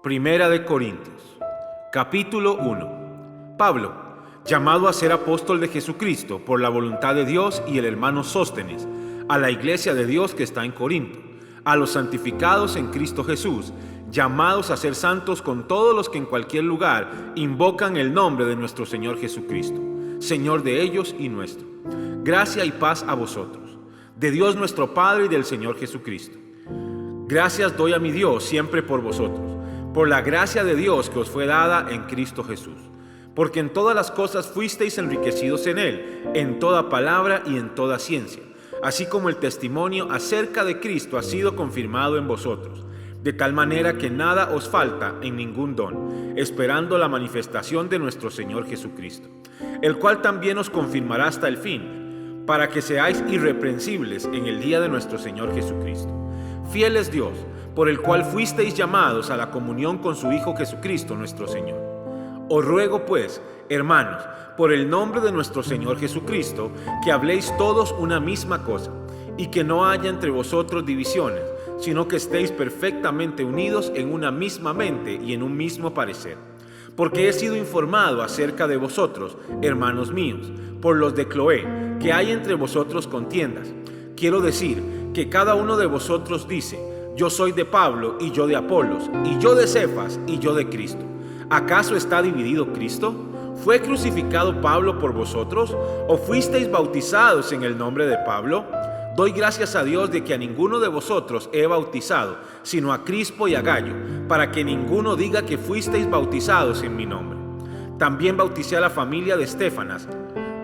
Primera de Corintios, capítulo 1. Pablo, llamado a ser apóstol de Jesucristo por la voluntad de Dios, y el hermano Sóstenes, a la iglesia de Dios que está en Corinto, a los santificados en Cristo Jesús, llamados a ser santos con todos los que en cualquier lugar invocan el nombre de nuestro Señor Jesucristo, Señor de ellos y nuestro. Gracia y paz a vosotros, de Dios nuestro Padre y del Señor Jesucristo. Gracias doy a mi Dios siempre por vosotros, por la gracia de Dios que os fue dada en Cristo Jesús, porque en todas las cosas fuisteis enriquecidos en Él, en toda palabra y en toda ciencia, así como el testimonio acerca de Cristo ha sido confirmado en vosotros, de tal manera que nada os falta en ningún don, esperando la manifestación de nuestro Señor Jesucristo, el cual también os confirmará hasta el fin, para que seáis irreprensibles en el día de nuestro Señor Jesucristo. Fiel es Dios, por el cual fuisteis llamados a la comunión con su Hijo Jesucristo nuestro Señor. Os ruego pues, hermanos, por el nombre de nuestro Señor Jesucristo, que habléis todos una misma cosa, y que no haya entre vosotros divisiones, sino que estéis perfectamente unidos en una misma mente y en un mismo parecer. Porque he sido informado acerca de vosotros, hermanos míos, por los de Cloé, que hay entre vosotros contiendas. Quiero decir que cada uno de vosotros dice: yo soy de Pablo, y yo de Apolos, y yo de Cefas, y yo de Cristo. ¿Acaso está dividido Cristo? ¿Fue crucificado Pablo por vosotros? ¿O fuisteis bautizados en el nombre de Pablo? Doy gracias a Dios de que a ninguno de vosotros he bautizado, sino a Crispo y a Gayo, para que ninguno diga que fuisteis bautizados en mi nombre. También bauticé a la familia de Estéfanas.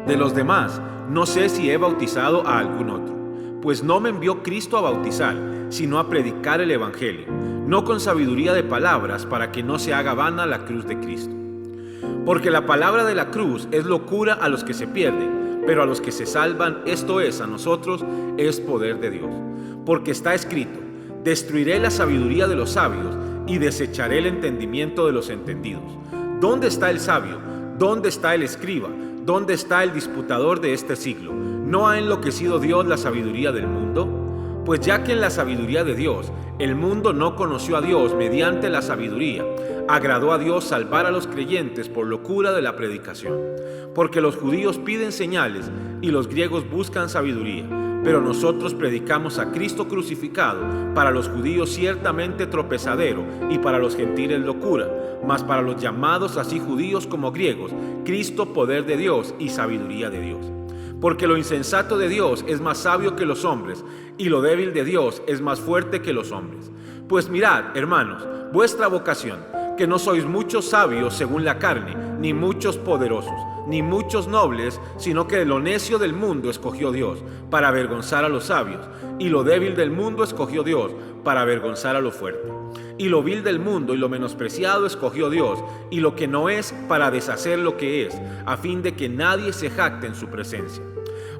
De los demás, no sé si he bautizado a algún otro, pues no me envió Cristo a bautizar, sino a predicar el Evangelio, no con sabiduría de palabras, para que no se haga vana la cruz de Cristo. Porque la palabra de la cruz es locura a los que se pierden, pero a los que se salvan, esto es, a nosotros, es poder de Dios. Porque está escrito: destruiré la sabiduría de los sabios y desecharé el entendimiento de los entendidos. ¿Dónde está el sabio? ¿Dónde está el escriba? ¿Dónde está el disputador de este siglo? ¿No ha enloquecido Dios la sabiduría del mundo? Pues ya que en la sabiduría de Dios el mundo no conoció a Dios mediante la sabiduría, agradó a Dios salvar a los creyentes por locura de la predicación. Porque los judíos piden señales y los griegos buscan sabiduría, pero nosotros predicamos a Cristo crucificado, para los judíos ciertamente tropezadero y para los gentiles locura, mas para los llamados así judíos como griegos, Cristo poder de Dios y sabiduría de Dios. Porque lo insensato de Dios es más sabio que los hombres, y lo débil de Dios es más fuerte que los hombres. Pues mirad, hermanos, vuestra vocación, que no sois muchos sabios según la carne, ni muchos poderosos, ni muchos nobles, sino que de lo necio del mundo escogió Dios, para avergonzar a los sabios, y lo débil del mundo escogió Dios, para avergonzar a lo fuerte. Y lo vil del mundo y lo menospreciado escogió Dios, y lo que no es, para deshacer lo que es, a fin de que nadie se jacte en su presencia.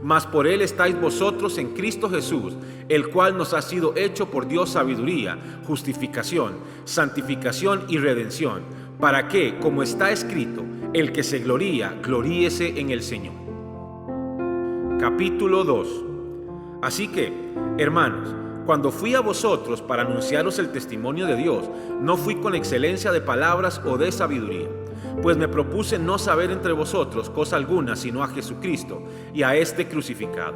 Mas por Él estáis vosotros en Cristo Jesús, el cual nos ha sido hecho por Dios sabiduría, justificación, santificación y redención, para que, como está escrito, el que se gloría, gloríese en el Señor. Capítulo 2. Así que, hermanos, cuando fui a vosotros para anunciaros el testimonio de Dios, no fui con excelencia de palabras o de sabiduría, pues me propuse no saber entre vosotros cosa alguna sino a Jesucristo y a este crucificado.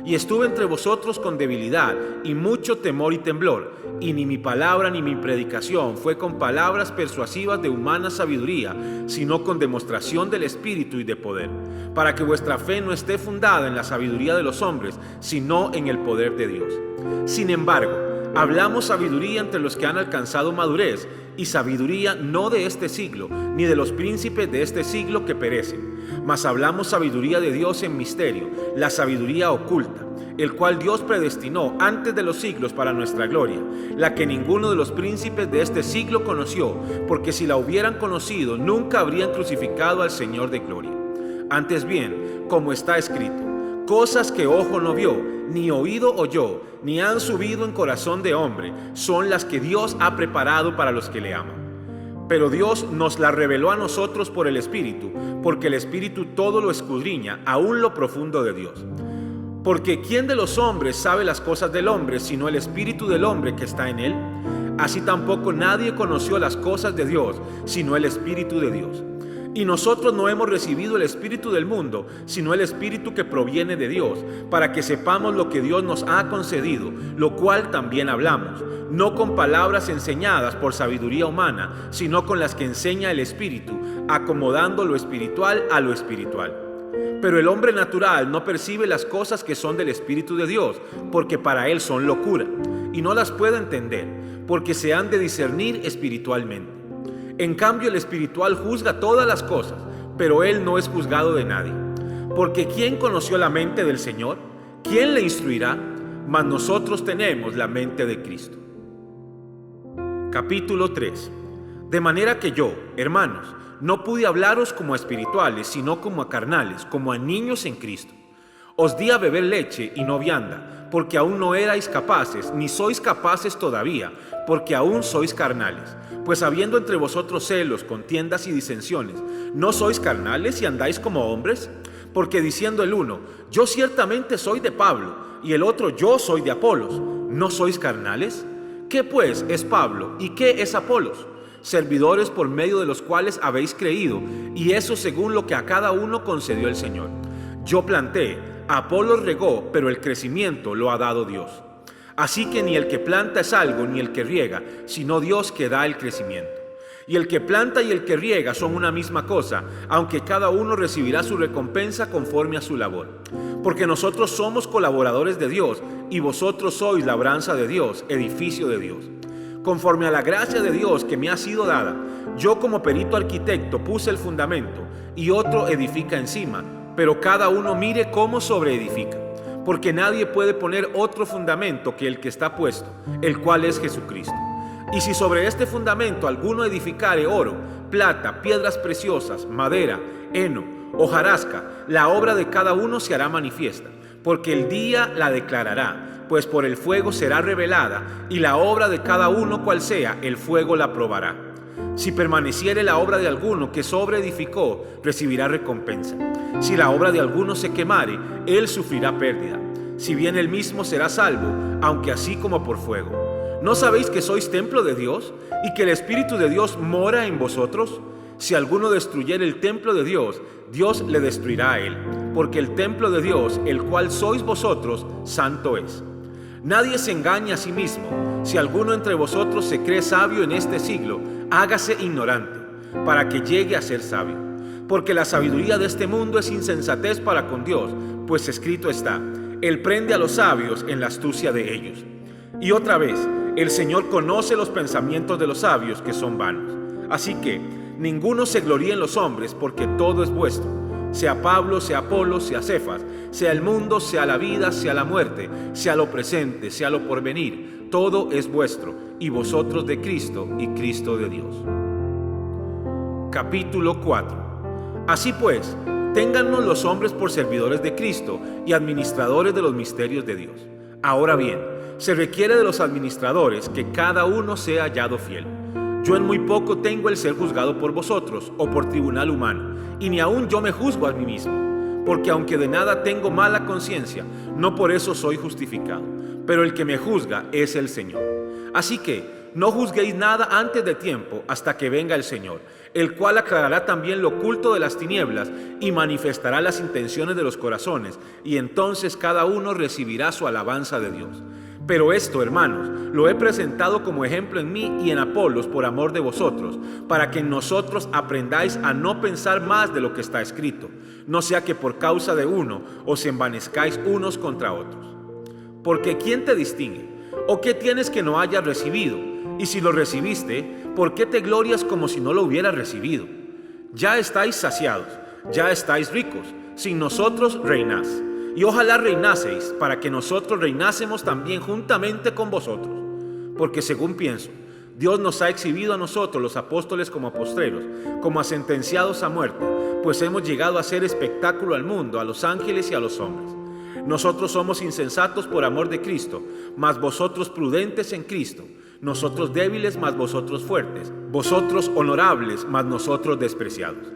Y estuve entre vosotros con debilidad y mucho temor y temblor, y ni mi palabra ni mi predicación fue con palabras persuasivas de humana sabiduría, sino con demostración del Espíritu y de poder, para que vuestra fe no esté fundada en la sabiduría de los hombres, sino en el poder de Dios. Sin embargo, hablamos sabiduría entre los que han alcanzado madurez, y sabiduría no de este siglo, ni de los príncipes de este siglo que perecen, mas hablamos sabiduría de Dios en misterio, la sabiduría oculta, el cual Dios predestinó antes de los siglos para nuestra gloria, la que ninguno de los príncipes de este siglo conoció, porque si la hubieran conocido, nunca habrían crucificado al Señor de gloria. Antes bien, como está escrito: cosas que ojo no vio, ni oído oyó, ni han subido en corazón de hombre, son las que Dios ha preparado para los que le aman. Pero Dios nos la reveló a nosotros por el Espíritu, porque el Espíritu todo lo escudriña, aún lo profundo de Dios. Porque ¿quién de los hombres sabe las cosas del hombre, sino el Espíritu del hombre que está en él? Así tampoco nadie conoció las cosas de Dios, sino el Espíritu de Dios. Y nosotros no hemos recibido el espíritu del mundo, sino el Espíritu que proviene de Dios, para que sepamos lo que Dios nos ha concedido, lo cual también hablamos, no con palabras enseñadas por sabiduría humana, sino con las que enseña el Espíritu, acomodando lo espiritual a lo espiritual. Pero el hombre natural no percibe las cosas que son del Espíritu de Dios, porque para él son locura, y no las puede entender, porque se han de discernir espiritualmente. En cambio, el espiritual juzga todas las cosas, pero él no es juzgado de nadie. Porque ¿quién conoció la mente del Señor? ¿Quién le instruirá? Mas nosotros tenemos la mente de Cristo. Capítulo 3. De manera que yo, hermanos, no pude hablaros como a espirituales, sino como a carnales, como a niños en Cristo. Os di a beber leche y no vianda, porque aún no erais capaces, ni sois capaces todavía, porque aún sois carnales. Pues habiendo entre vosotros celos, contiendas y disensiones, ¿no sois carnales y andáis como hombres? Porque diciendo el uno, yo ciertamente soy de Pablo, y el otro, yo soy de Apolos, ¿no sois carnales? ¿Qué pues es Pablo y qué es Apolos? Servidores por medio de los cuales habéis creído, y eso según lo que a cada uno concedió el Señor. Yo planté, Apolos regó, pero el crecimiento lo ha dado Dios. Así que ni el que planta es algo, ni el que riega, sino Dios que da el crecimiento. Y el que planta y el que riega son una misma cosa, aunque cada uno recibirá su recompensa conforme a su labor. Porque nosotros somos colaboradores de Dios, y vosotros sois labranza de Dios, edificio de Dios. Conforme a la gracia de Dios que me ha sido dada, yo como perito arquitecto puse el fundamento, y otro edifica encima, pero cada uno mire cómo sobreedifica. Porque nadie puede poner otro fundamento que el que está puesto, el cual es Jesucristo. Y si sobre este fundamento alguno edificare oro, plata, piedras preciosas, madera, heno, hojarasca, la obra de cada uno se hará manifiesta, porque el día la declarará, pues por el fuego será revelada, y la obra de cada uno cual sea, el fuego la probará. Si permaneciere la obra de alguno que sobreedificó, recibirá recompensa. Si la obra de alguno se quemare, él sufrirá pérdida. Si bien él mismo será salvo, aunque así como por fuego. ¿No sabéis que sois templo de Dios y que el Espíritu de Dios mora en vosotros? Si alguno destruyere el templo de Dios, Dios le destruirá a él, porque el templo de Dios, el cual sois vosotros, santo es. Nadie se engaña a sí mismo. Si alguno entre vosotros se cree sabio en este siglo, hágase ignorante, para que llegue a ser sabio. Porque la sabiduría de este mundo es insensatez para con Dios, pues escrito está, Él prende a los sabios en la astucia de ellos. Y otra vez, el Señor conoce los pensamientos de los sabios que son vanos. Así que, ninguno se gloríe en los hombres, porque todo es vuestro. Sea Pablo, sea Apolos, sea Cefas, sea el mundo, sea la vida, sea la muerte, sea lo presente, sea lo porvenir, todo es vuestro, y vosotros de Cristo, y Cristo de Dios. Capítulo 4. Así pues, téngannos los hombres por servidores de Cristo y administradores de los misterios de Dios. Ahora bien, se requiere de los administradores que cada uno sea hallado fiel. Yo en muy poco tengo el ser juzgado por vosotros o por tribunal humano, y ni aun yo me juzgo a mí mismo, porque aunque de nada tengo mala conciencia, no por eso soy justificado, pero el que me juzga es el Señor. Así que no juzguéis nada antes de tiempo hasta que venga el Señor, el cual aclarará también lo oculto de las tinieblas y manifestará las intenciones de los corazones, y entonces cada uno recibirá su alabanza de Dios. Pero esto, hermanos, lo he presentado como ejemplo en mí y en Apolos por amor de vosotros, para que en nosotros aprendáis a no pensar más de lo que está escrito, no sea que por causa de uno os envanezcáis unos contra otros. Porque ¿quién te distingue? ¿O qué tienes que no hayas recibido? Y si lo recibiste, ¿por qué te glorias como si no lo hubieras recibido? Ya estáis saciados, ya estáis ricos, sin nosotros reinás. Y ojalá reinaseis, para que nosotros reinásemos también juntamente con vosotros. Porque según pienso, Dios nos ha exhibido a nosotros los apóstoles como postreros, como a sentenciados a muerte, pues hemos llegado a ser espectáculo al mundo, a los ángeles y a los hombres. Nosotros somos insensatos por amor de Cristo, mas vosotros prudentes en Cristo. Nosotros débiles, mas vosotros fuertes. Vosotros honorables, mas nosotros despreciados.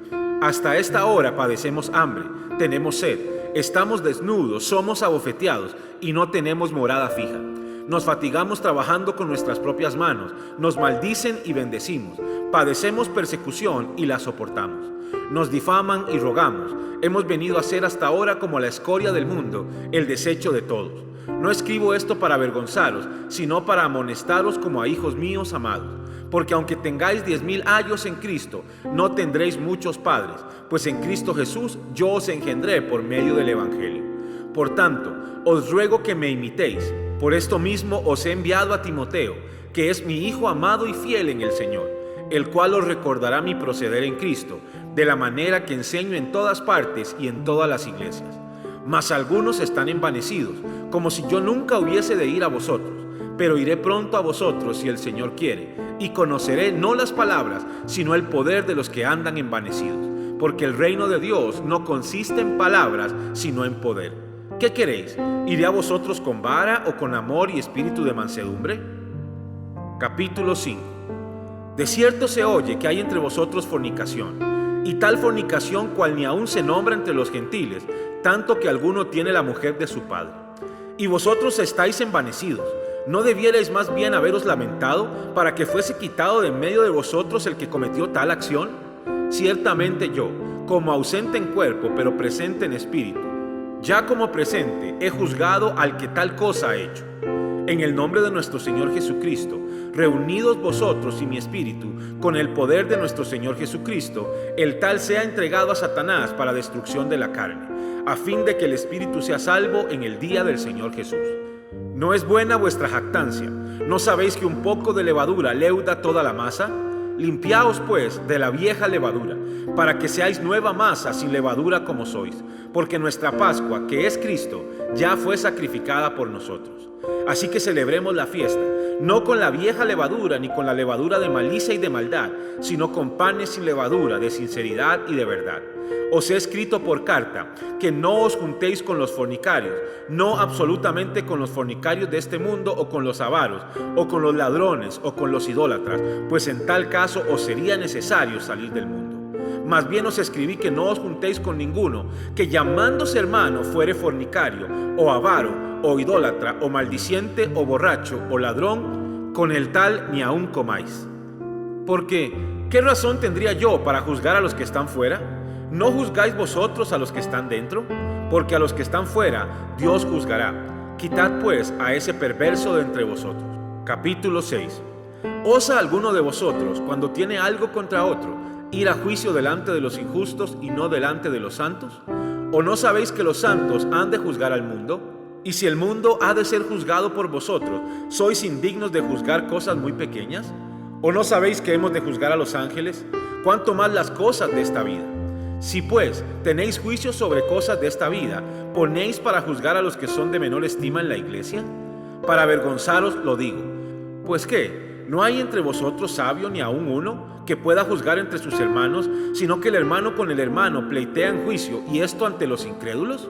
Hasta esta hora padecemos hambre, tenemos sed, estamos desnudos, somos abofeteados y no tenemos morada fija. Nos fatigamos trabajando con nuestras propias manos, nos maldicen y bendecimos, padecemos persecución y la soportamos. Nos difaman y rogamos, hemos venido a ser hasta ahora como la escoria del mundo, el desecho de todos. No escribo esto para avergonzaros, sino para amonestaros como a hijos míos amados. Porque aunque tengáis 10,000 años en Cristo, no tendréis muchos padres, pues en Cristo Jesús yo os engendré por medio del Evangelio. Por tanto, os ruego que me imitéis. Por esto mismo os he enviado a Timoteo, que es mi hijo amado y fiel en el Señor, el cual os recordará mi proceder en Cristo, de la manera que enseño en todas partes y en todas las iglesias. Mas algunos están envanecidos, como si yo nunca hubiese de ir a vosotros. Pero iré pronto a vosotros si el Señor quiere, y conoceré no las palabras, sino el poder de los que andan envanecidos. Porque el reino de Dios no consiste en palabras, sino en poder. ¿Qué queréis? ¿Iré a vosotros con vara o con amor y espíritu de mansedumbre? Capítulo 5. De cierto se oye que hay entre vosotros fornicación, y tal fornicación cual ni aun se nombra entre los gentiles, tanto que alguno tiene la mujer de su padre. Y vosotros estáis envanecidos. ¿No debierais más bien haberos lamentado para que fuese quitado de en medio de vosotros el que cometió tal acción? Ciertamente yo, como ausente en cuerpo, pero presente en espíritu, ya como presente he juzgado al que tal cosa ha hecho. En el nombre de nuestro Señor Jesucristo, reunidos vosotros y mi espíritu, con el poder de nuestro Señor Jesucristo, el tal sea entregado a Satanás para destrucción de la carne, a fin de que el espíritu sea salvo en el día del Señor Jesús. ¿No es buena vuestra jactancia? ¿No sabéis que un poco de levadura leuda toda la masa? Limpiaos pues de la vieja levadura, para que seáis nueva masa sin levadura como sois, porque nuestra Pascua, que es Cristo, ya fue sacrificada por nosotros. Así que celebremos la fiesta, no con la vieja levadura ni con la levadura de malicia y de maldad, sino con panes sin levadura, de sinceridad y de verdad. Os he escrito por carta que no os juntéis con los fornicarios, no absolutamente con los fornicarios de este mundo o con los avaros, o con los ladrones o con los idólatras, pues en tal caso os sería necesario salir del mundo. Más bien os escribí que no os juntéis con ninguno, que llamándose hermano fuere fornicario, o avaro, o idólatra, o maldiciente, o borracho, o ladrón, con el tal ni aun comáis. Porque, ¿qué razón tendría yo para juzgar a los que están fuera? ¿No juzgáis vosotros a los que están dentro? Porque a los que están fuera Dios juzgará. Quitad pues a ese perverso de entre vosotros. Capítulo 6. ¿Osa alguno de vosotros, cuando tiene algo contra otro, ir a juicio delante de los injustos y no delante de los santos? ¿O no sabéis que los santos han de juzgar al mundo? Y si el mundo ha de ser juzgado por vosotros, ¿sois indignos de juzgar cosas muy pequeñas? ¿O no sabéis que hemos de juzgar a los ángeles? ¿Cuánto más las cosas de esta vida? Si pues tenéis juicio sobre cosas de esta vida, ¿ponéis para juzgar a los que son de menor estima en la iglesia? Para avergonzaros lo digo. Pues ¿qué? ¿No hay entre vosotros sabio ni aun uno que pueda juzgar entre sus hermanos, sino que el hermano con el hermano pleitea en juicio, y esto ante los incrédulos?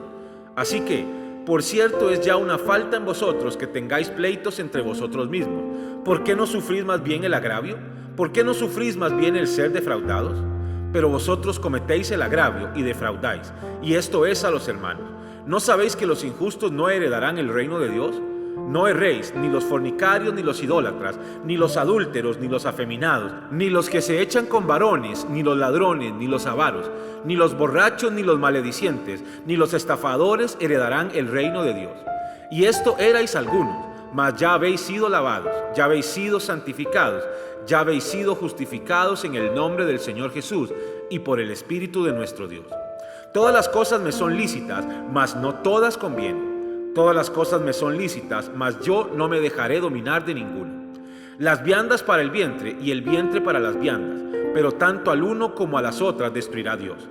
Así que, por cierto, es ya una falta en vosotros que tengáis pleitos entre vosotros mismos. ¿Por qué no sufrís más bien el agravio? ¿Por qué no sufrís más bien el ser defraudados? Pero vosotros cometéis el agravio y defraudáis, y esto es a los hermanos. ¿No sabéis que los injustos no heredarán el reino de Dios? No erréis, ni los fornicarios, ni los idólatras, ni los adúlteros, ni los afeminados, ni los que se echan con varones, ni los ladrones, ni los avaros, ni los borrachos, ni los maledicientes, ni los estafadores heredarán el reino de Dios. Y esto erais algunos, mas ya habéis sido lavados, ya habéis sido santificados, ya habéis sido justificados en el nombre del Señor Jesús y por el Espíritu de nuestro Dios. Todas las cosas me son lícitas, mas no todas convienen. Todas las cosas me son lícitas, mas yo no me dejaré dominar de ninguna. Las viandas para el vientre y el vientre para las viandas, pero tanto al uno como a las otras destruirá Dios.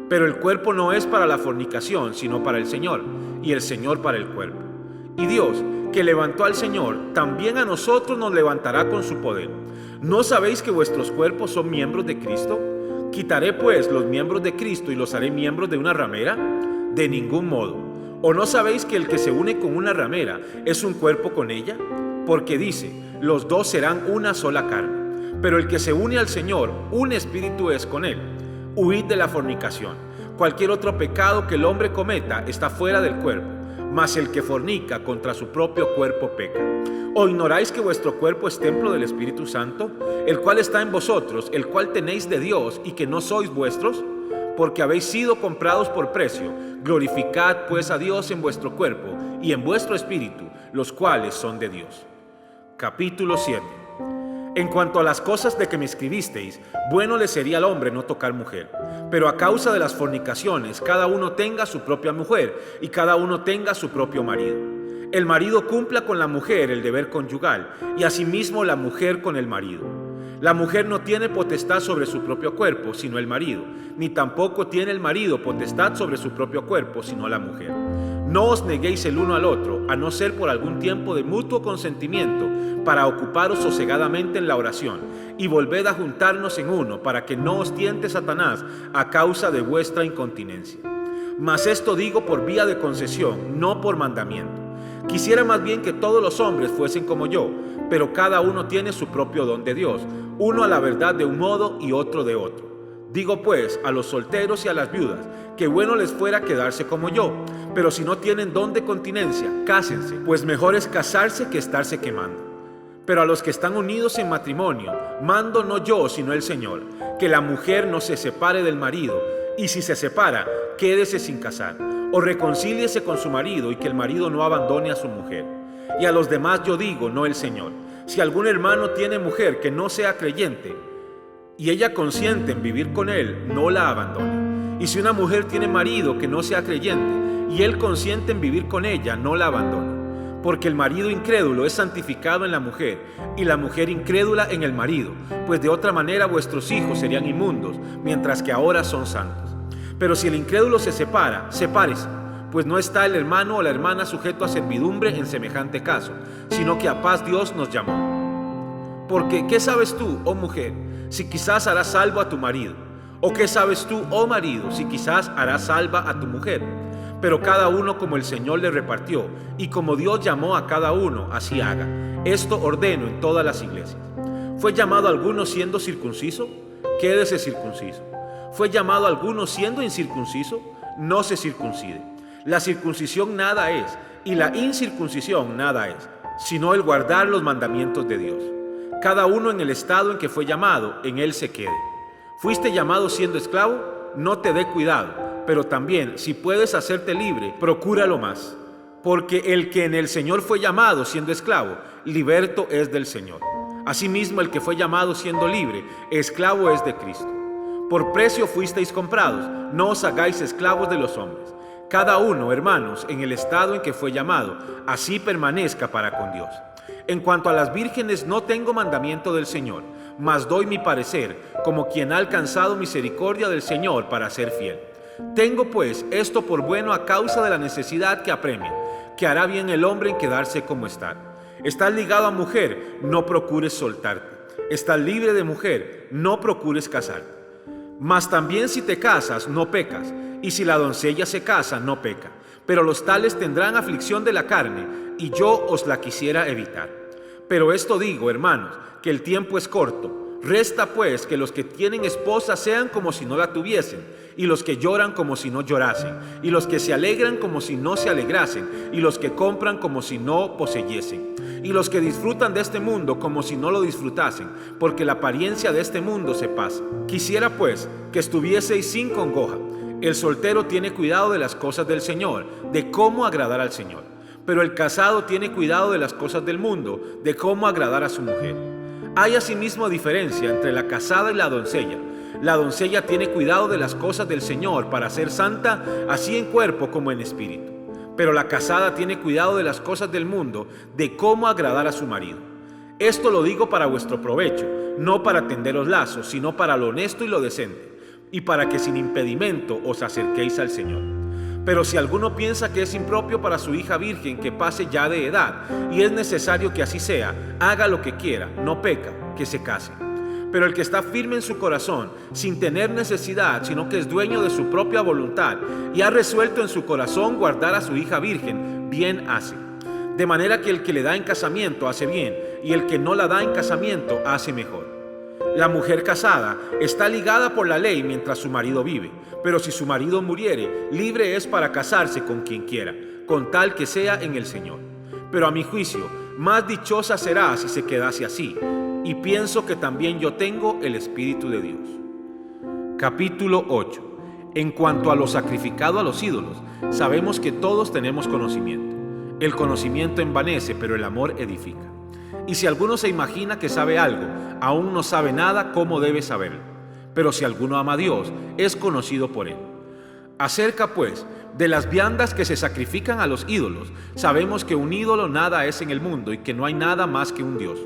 Pero el cuerpo no es para la fornicación, sino para el Señor, y el Señor para el cuerpo. Y Dios, que levantó al Señor, también a nosotros nos levantará con su poder. ¿No sabéis que vuestros cuerpos son miembros de Cristo? ¿Quitaré pues los miembros de Cristo y los haré miembros de una ramera? De ningún modo. ¿O no sabéis que el que se une con una ramera es un cuerpo con ella? Porque dice, los dos serán una sola carne. Pero el que se une al Señor, un espíritu es con él. Huid de la fornicación. Cualquier otro pecado que el hombre cometa está fuera del cuerpo, mas el que fornica contra su propio cuerpo peca. ¿O ignoráis que vuestro cuerpo es templo del Espíritu Santo, el cual está en vosotros, el cual tenéis de Dios, y que no sois vuestros? Porque habéis sido comprados por precio. Glorificad pues a Dios en vuestro cuerpo y en vuestro espíritu, los cuales son de Dios. Capítulo 7. En cuanto a las cosas de que me escribisteis, bueno le sería al hombre no tocar mujer. Pero a causa de las fornicaciones, cada uno tenga su propia mujer y cada uno tenga su propio marido. El marido cumpla con la mujer el deber conyugal y asimismo la mujer con el marido. La mujer no tiene potestad sobre su propio cuerpo, sino el marido, ni tampoco tiene el marido potestad sobre su propio cuerpo, sino la mujer. No os neguéis el uno al otro, a no ser por algún tiempo de mutuo consentimiento, para ocuparos sosegadamente en la oración, y volved a juntarnos en uno, para que no os tiente Satanás a causa de vuestra incontinencia. Mas esto digo por vía de concesión, no por mandamiento. Quisiera más bien que todos los hombres fuesen como yo, pero cada uno tiene su propio don de Dios, uno a la verdad de un modo y otro de otro. Digo pues a los solteros y a las viudas, que bueno les fuera quedarse como yo, pero si no tienen don de continencia, cásense, pues mejor es casarse que estarse quemando. Pero a los que están unidos en matrimonio, mando no yo, sino el Señor, que la mujer no se separe del marido, y si se separa, quédese sin casar, o reconcíliese con su marido, y que el marido no abandone a su mujer. Y a los demás yo digo, no el Señor, si algún hermano tiene mujer que no sea creyente, y ella consiente en vivir con él, no la abandone. Y si una mujer tiene marido que no sea creyente, y él consiente en vivir con ella, no la abandone. Porque el marido incrédulo es santificado en la mujer, y la mujer incrédula en el marido, pues de otra manera vuestros hijos serían inmundos, mientras que ahora son santos. Pero si el incrédulo se separa, sepárese, pues no está el hermano o la hermana sujeto a servidumbre en semejante caso, sino que a paz Dios nos llamó. Porque, ¿qué sabes tú, oh mujer, si quizás harás salvo a tu marido? ¿O qué sabes tú, oh marido, si quizás harás salva a tu mujer? Pero cada uno como el Señor le repartió, y como Dios llamó a cada uno, así haga. Esto ordeno en todas las iglesias. ¿Fue llamado alguno siendo circunciso? Quédese circunciso. ¿Fue llamado alguno siendo incircunciso? No se circuncide. La circuncisión nada es, y la incircuncisión nada es, sino el guardar los mandamientos de Dios. Cada uno en el estado en que fue llamado, en él se quede. ¿Fuiste llamado siendo esclavo? No te dé cuidado. Pero también, si puedes hacerte libre, procúralo más. Porque el que en el Señor fue llamado siendo esclavo, liberto es del Señor. Asimismo, el que fue llamado siendo libre, esclavo es de Cristo. Por precio fuisteis comprados, no os hagáis esclavos de los hombres. Cada uno, hermanos, en el estado en que fue llamado, así permanezca para con Dios. En cuanto a las vírgenes, no tengo mandamiento del Señor, mas doy mi parecer, como quien ha alcanzado misericordia del Señor para ser fiel. Tengo pues esto por bueno a causa de la necesidad que apremia, que hará bien el hombre en quedarse como está. Estás ligado a mujer, no procures soltarte. Estás libre de mujer, no procures casarte. Mas también si te casas, no pecas, y si la doncella se casa, no peca. Pero los tales tendrán aflicción de la carne, y yo os la quisiera evitar. Pero esto digo, hermanos, que el tiempo es corto. Resta pues que los que tienen esposa sean como si no la tuviesen, y los que lloran como si no llorasen, y los que se alegran como si no se alegrasen, y los que compran como si no poseyesen, y los que disfrutan de este mundo como si no lo disfrutasen, porque la apariencia de este mundo se pasa. Quisiera pues que estuvieseis sin congoja. El soltero tiene cuidado de las cosas del Señor, de cómo agradar al Señor, pero el casado tiene cuidado de las cosas del mundo, de cómo agradar a su mujer. Hay asimismo diferencia entre la casada y la doncella. La doncella tiene cuidado de las cosas del Señor para ser santa, así en cuerpo como en espíritu. Pero la casada tiene cuidado de las cosas del mundo, de cómo agradar a su marido. Esto lo digo para vuestro provecho, no para tenderos lazos, sino para lo honesto y lo decente, y para que sin impedimento os acerquéis al Señor. Pero si alguno piensa que es impropio para su hija virgen que pase ya de edad, y es necesario que así sea, haga lo que quiera, no peca, que se case. Pero el que está firme en su corazón, sin tener necesidad, sino que es dueño de su propia voluntad, y ha resuelto en su corazón guardar a su hija virgen, bien hace. De manera que el que le da en casamiento hace bien, y el que no la da en casamiento hace mejor. La mujer casada está ligada por la ley mientras su marido vive, pero si su marido muriere, libre es para casarse con quien quiera, con tal que sea en el Señor. Pero a mi juicio, más dichosa será si se quedase así, y pienso que también yo tengo el Espíritu de Dios. Capítulo 8. En cuanto a lo sacrificado a los ídolos, sabemos que todos tenemos conocimiento. El conocimiento envanece, pero el amor edifica. Y si alguno se imagina que sabe algo, aún no sabe nada cómo debe saberlo. Pero si alguno ama a Dios, es conocido por él. Acerca, pues, de las viandas que se sacrifican a los ídolos, sabemos que un ídolo nada es en el mundo y que no hay nada más que un Dios.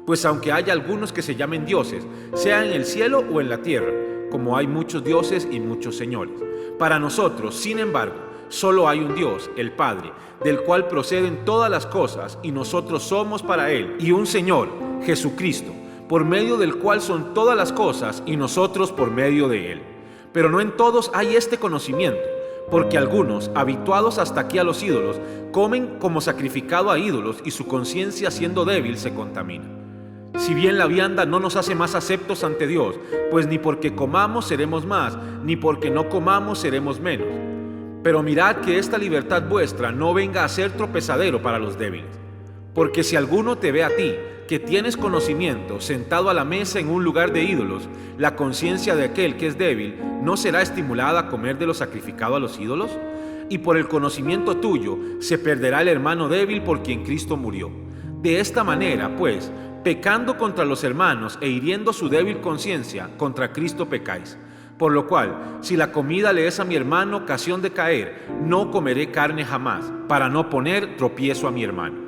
Pues aunque haya algunos que se llamen dioses, sea en el cielo o en la tierra, como hay muchos dioses y muchos señores, para nosotros, sin embargo, solo hay un Dios, el Padre, del cual proceden todas las cosas y nosotros somos para Él, y un Señor, Jesucristo, por medio del cual son todas las cosas y nosotros por medio de Él. Pero no en todos hay este conocimiento, porque algunos, habituados hasta aquí a los ídolos, comen como sacrificado a ídolos y su conciencia, siendo débil, se contamina. Si bien la vianda no nos hace más aceptos ante Dios, pues ni porque comamos seremos más, ni porque no comamos seremos menos. Pero mirad que esta libertad vuestra no venga a ser tropezadero para los débiles. Porque si alguno te ve a ti, que tienes conocimiento, sentado a la mesa en un lugar de ídolos, la conciencia de aquel que es débil ¿no será estimulada a comer de lo sacrificado a los ídolos? Y por el conocimiento tuyo se perderá el hermano débil por quien Cristo murió. De esta manera, pues, pecando contra los hermanos e hiriendo su débil conciencia, contra Cristo pecáis. Por lo cual, si la comida le es a mi hermano ocasión de caer, no comeré carne jamás, para no poner tropiezo a mi hermano.